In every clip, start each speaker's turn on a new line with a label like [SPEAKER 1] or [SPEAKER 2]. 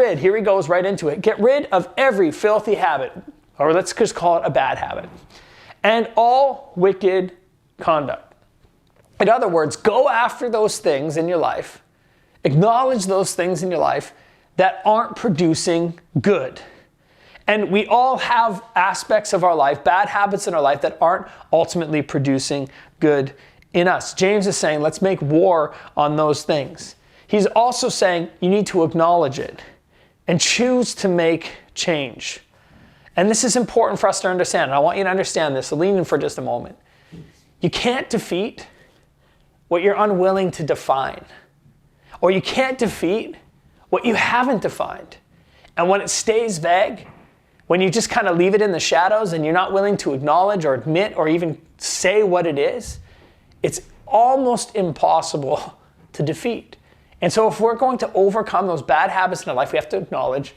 [SPEAKER 1] rid, here he goes right into it. Get rid of every filthy habit, or let's just call it a bad habit, and all wicked conduct. In other words, go after those things in your life, acknowledge those things in your life that aren't producing good. And we all have aspects of our life, bad habits in our life that aren't ultimately producing good in us. James is saying, let's make war on those things. He's also saying you need to acknowledge it and choose to make change. And this is important for us to understand. And I want you to understand this. So lean in for just a moment. You can't defeat what you're unwilling to define. Or you can't defeat what you haven't defined. And when it stays vague, when you just kind of leave it in the shadows and you're not willing to acknowledge or admit or even say what it is, it's almost impossible to defeat. And so if we're going to overcome those bad habits in our life, we have to acknowledge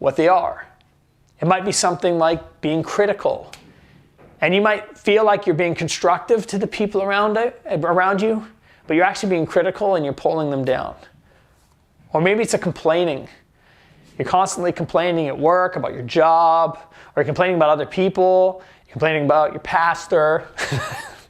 [SPEAKER 1] what they are. It might be something like being critical. And you might feel like you're being constructive to the people around you, but you're actually being critical and you're pulling them down. Or maybe it's a complaining. You're constantly complaining at work about your job, or you're complaining about other people, you're complaining about your pastor.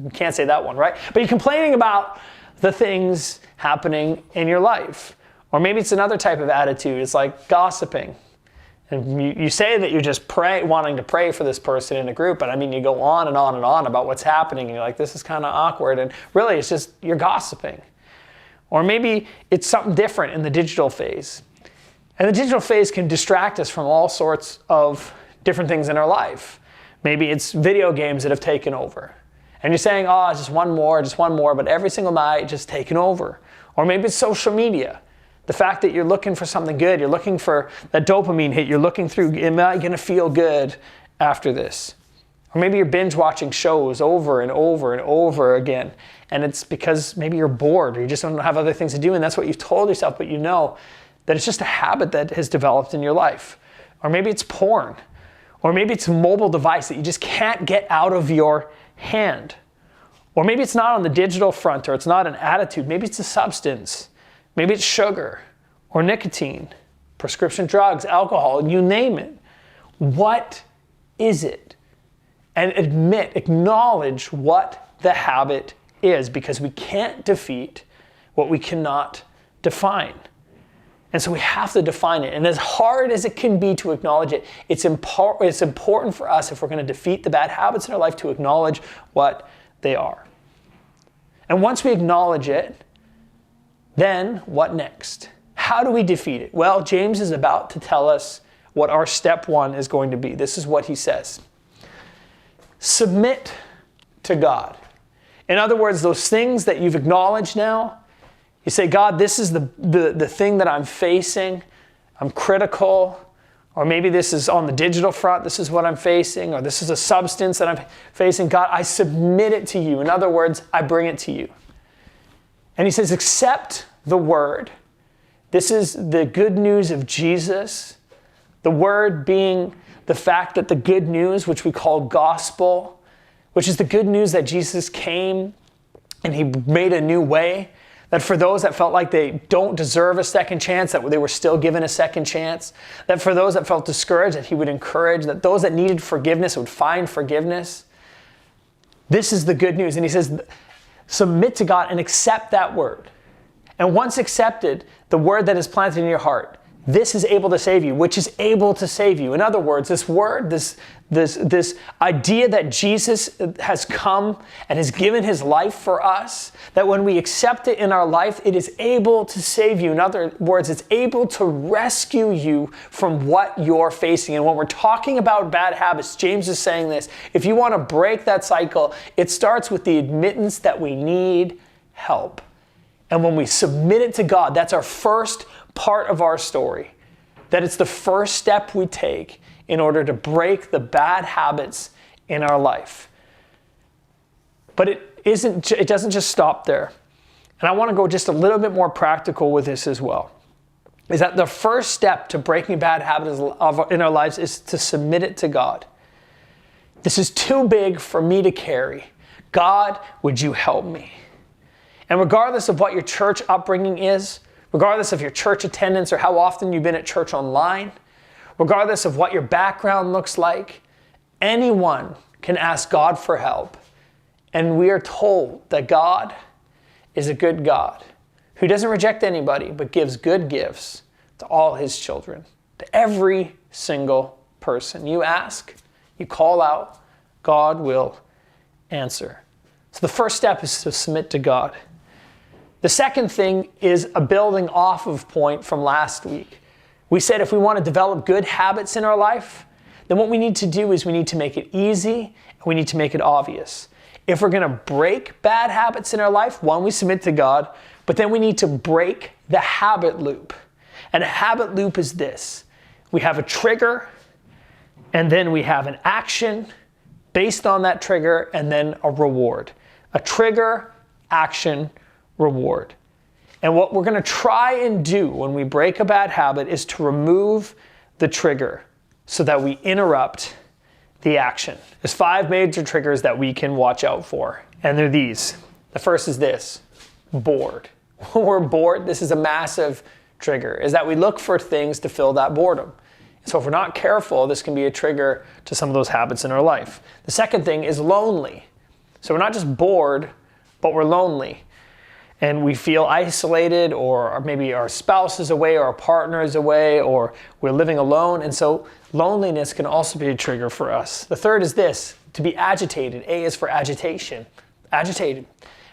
[SPEAKER 1] You can't say that one, right? But you're complaining about the things happening in your life. Or maybe it's another type of attitude. It's like gossiping. And you say that you're just wanting to pray for this person in a group, but I mean, you go on and on and on about what's happening, and you're like, this is kind of awkward, and really it's just, you're gossiping. Or maybe it's something different in the digital phase. And the digital phase can distract us from all sorts of different things in our life. Maybe it's video games that have taken over. And you're saying, oh, just one more, but every single night just taken over. Or maybe it's social media. The fact that you're looking for something good, you're looking for that dopamine hit, you're looking through, am I going to feel good after this? Or maybe you're binge watching shows over and over and over again. And it's because maybe you're bored or you just don't have other things to do, and that's what you've told yourself, but you know that it's just a habit that has developed in your life. Or maybe it's porn. Or maybe it's a mobile device that you just can't get out of your hand. Or maybe it's not on the digital front, or it's not an attitude. Maybe it's a substance. Maybe it's sugar or nicotine, prescription drugs, alcohol, you name it. What is it? And acknowledge what the habit is, because we can't defeat what we cannot define. And so we have to define it. And as hard as it can be to acknowledge it, it's important for us, if we're going to defeat the bad habits in our life, to acknowledge what they are. And once we acknowledge it, then what next? How do we defeat it? Well, James is about to tell us what our step one is going to be. This is what he says. Submit to God. In other words, those things that you've acknowledged now, you say, God, this is the thing that I'm facing. I'm critical. Or maybe this is on the digital front. This is what I'm facing. Or this is a substance that I'm facing. God, I submit it to you. In other words, I bring it to you. And he says, accept the word. This is the good news of Jesus. The word being the fact that the good news, which we call gospel, which is the good news that Jesus came and he made a new way, that for those that felt like they don't deserve a second chance, that they were still given a second chance, that for those that felt discouraged, that he would encourage, that those that needed forgiveness would find forgiveness. This is the good news. And he says, submit to God and accept that word. And once accepted, the word that is planted in your heart, this is able to save you, which is able to save you. In other words, this word, this idea that Jesus has come and has given his life for us, that when we accept it in our life, it is able to save you. In other words, it's able to rescue you from what you're facing. And when we're talking about bad habits, James is saying this. If you want to break that cycle, it starts with the admittance that we need help. And when we submit it to God, that's our first part of our story. That it's the first step we take in order to break the bad habits in our life. But it doesn't just stop there. And I want to go just a little bit more practical with this as well. Is that the first step to breaking bad habits in our lives is to submit it to God. This is too big for me to carry. God, would you help me? And regardless of what your church upbringing is, regardless of your church attendance or how often you've been at church online, regardless of what your background looks like, anyone can ask God for help. And we are told that God is a good God who doesn't reject anybody, but gives good gifts to all his children, to every single person. You ask, you call out, God will answer. So the first step is to submit to God. The second thing is a building off of point from last week. We said if we want to develop good habits in our life, then what we need to do is we need to make it easy and we need to make it obvious. If we're going to break bad habits in our life, one, we submit to God, but then we need to break the habit loop. And a habit loop is this. We have a trigger, and then we have an action based on that trigger, and then a reward. A trigger, action, reward. And what we're going to try and do when we break a bad habit is to remove the trigger so that we interrupt the action. There's 5 major triggers that we can watch out for, and they're these. The first is this, bored. When we're bored, this is a massive trigger, is that we look for things to fill that boredom. So if we're not careful, this can be a trigger to some of those habits in our life. The second thing is lonely. So we're not just bored, but we're lonely. And we feel isolated, or maybe our spouse is away, or our partner is away, or we're living alone. And so loneliness can also be a trigger for us. The third is this, to be agitated. A is for agitation. Agitated.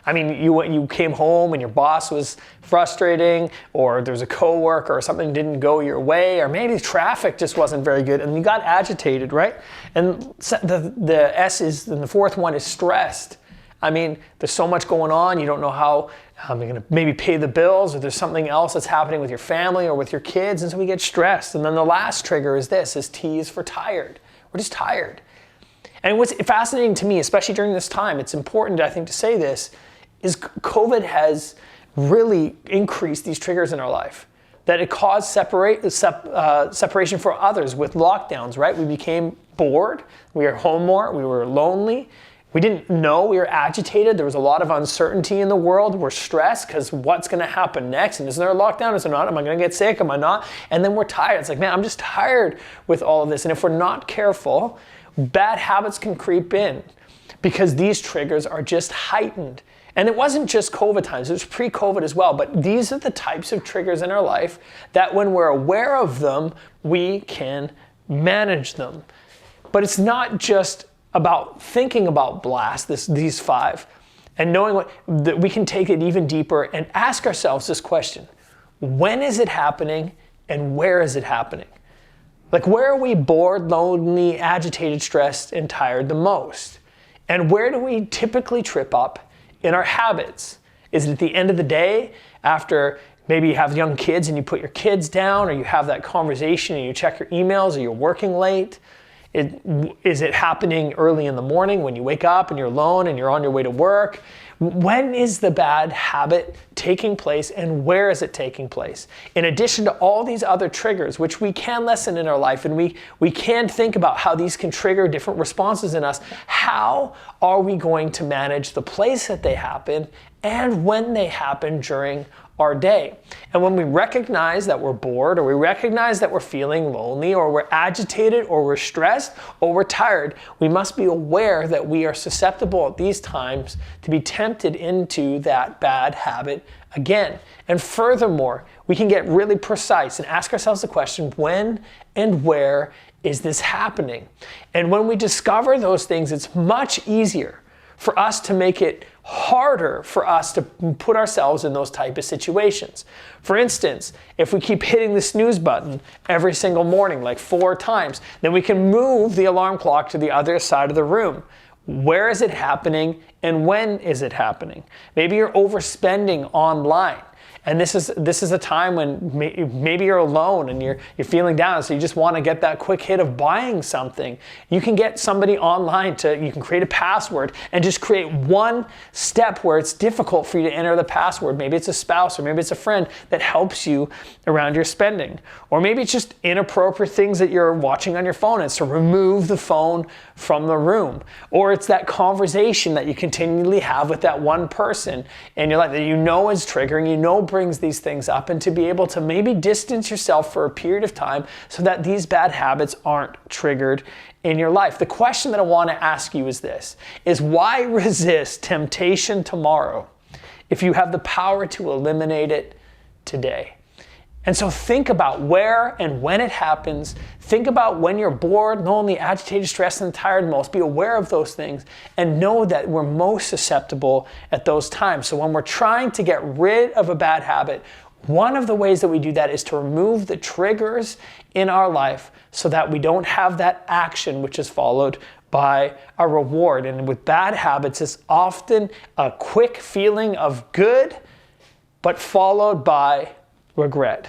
[SPEAKER 1] I mean, you came home and your boss was frustrating, or there's a coworker or something didn't go your way, or maybe traffic just wasn't very good and you got agitated, right? And the S is, and the fourth one is stressed. I mean, there's so much going on, you don't know how you're going to maybe pay the bills, or there's something else that's happening with your family or with your kids, and so we get stressed. And then the last trigger is this, is T is for tired. We're just tired. And what's fascinating to me, especially during this time, it's important, I think, to say this, is COVID has really increased these triggers in our life. That it caused separation for others with lockdowns, right? We became bored, we were home more, we were lonely, we didn't know, we were agitated, there was a lot of uncertainty in the world, we're stressed because what's going to happen next, and is there a lockdown, is there not, am I going to get sick, am I not? And then we're tired, it's like, man, I'm just tired with all of this. And if we're not careful, bad habits can creep in because these triggers are just heightened. And it wasn't just COVID times, it was pre-COVID as well, but these are the types of triggers in our life that when we're aware of them, we can manage them. But it's not just about thinking about blast, these 5, and knowing that we can take it even deeper and ask ourselves this question: when is it happening and where is it happening? Like, where are we bored, lonely, agitated, stressed, and tired the most? And where do we typically trip up in our habits? Is it at the end of the day, after maybe you have young kids and you put your kids down, or you have that conversation and you check your emails, or you're working late? Is it happening early in the morning when you wake up and you're alone and you're on your way to work? When is the bad habit taking place, and where is it taking place? In addition to all these other triggers, which we can lessen in our life, and we can think about how these can trigger different responses in us, how are we going to manage the place that they happen and when they happen during our day? And when we recognize that we're bored, or we recognize that we're feeling lonely, or we're agitated, or we're stressed, or we're tired, we must be aware that we are susceptible at these times to be tempted into that bad habit again. And furthermore, we can get really precise and ask ourselves the question, when and where is this happening? And when we discover those things, it's much easier for us to make it harder for us to put ourselves in those type of situations. For instance, if we keep hitting the snooze button every single morning, like 4 times, then we can move the alarm clock to the other side of the room. Where is it happening and when is it happening? Maybe you're overspending online. And this is a time when maybe you're alone and you're feeling down, so you just want to get that quick hit of buying something. You can get somebody online you can create a password and just create one step where it's difficult for you to enter the password. Maybe it's a spouse, or maybe it's a friend that helps you around your spending. Or maybe it's just inappropriate things that you're watching on your phone. It's to remove the phone from the room. Or it's that conversation that you continually have with that one person in your life that you know is triggering, you know brings these things up and to be able to maybe distance yourself for a period of time so that these bad habits aren't triggered in your life. The question that I want to ask you is this, is why resist temptation tomorrow if you have the power to eliminate it today? And so think about where and when it happens. Think about when you're bored, lonely, agitated, stressed, and tired most. Be aware of those things and know that we're most susceptible at those times. So when we're trying to get rid of a bad habit, one of the ways that we do that is to remove the triggers in our life so that we don't have that action which is followed by a reward. And with bad habits, it's often a quick feeling of good, but followed by regret.